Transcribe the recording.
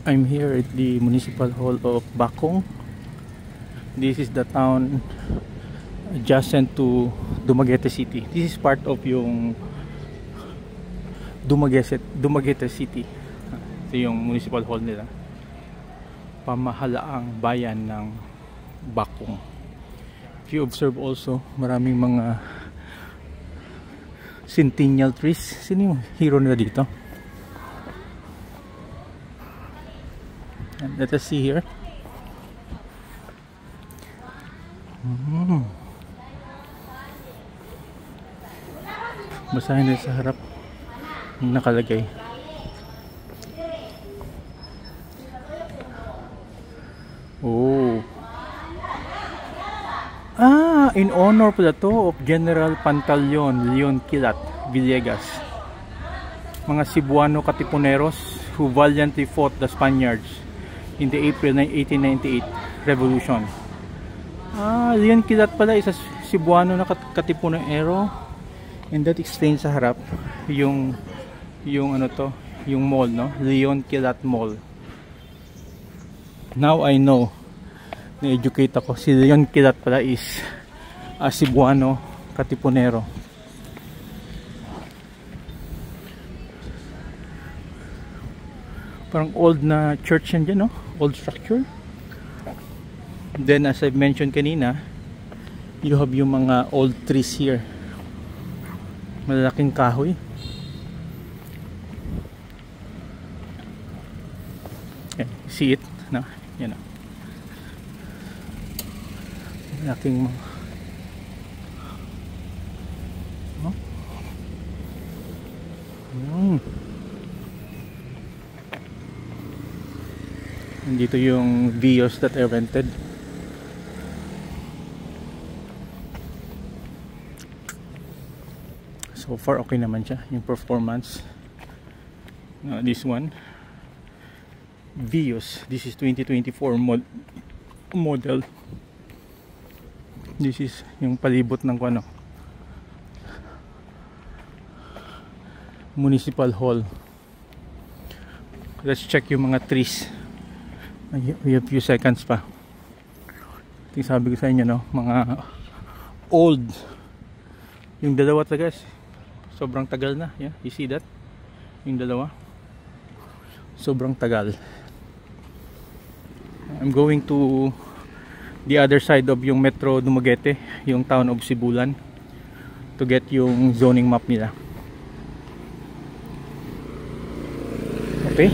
I'm here at the Municipal Hall of Bacong. This is the town adjacent to Dumaguete City. This is part of yung Dumaguete City. Ito yung Municipal Hall nila. Pamahalaang bayan ng Bacong. If you observe also, maraming mga centennial trees. Sino yung hero nila dito? And let us see here. Basahin nila sa harap nakalagay. Oh. In honor pala to of General Pantaleon Leon Quilat Villegas. Mga Cebuano Katipuneros who valiantly fought the Spaniards in the April 1898 Revolution. Leon Quilat pala isa Cebuano na Katipunero. And that explains sa harap yung ano to, yung mall, no? Leon Quilat Mall. Now I know, na-educate ako, si Leon Quilat pala is Cebuano Katipunero. Parang old na church yan dyan, no? Old structure. Then as I've mentioned kanina, you have yung mga old trees here. Malalaking kahoy. Okay, see it? No? Yan na. Malaking mga Nandito yung Vios that I rented. So far okay naman siya yung performance. This one Vios, this is 2024 model. This is yung palibot ng ano, Municipal Hall. Let's check yung mga trees. We have few seconds pa. Ito sabi ko sa inyo, no, mga old. Yung dalawa talaga sobrang tagal na. Yeah, you see that? Yung dalawa sobrang tagal. I'm going to the other side of yung Metro Dumaguete, yung town of Sibulan, to get yung zoning map nila. Okay?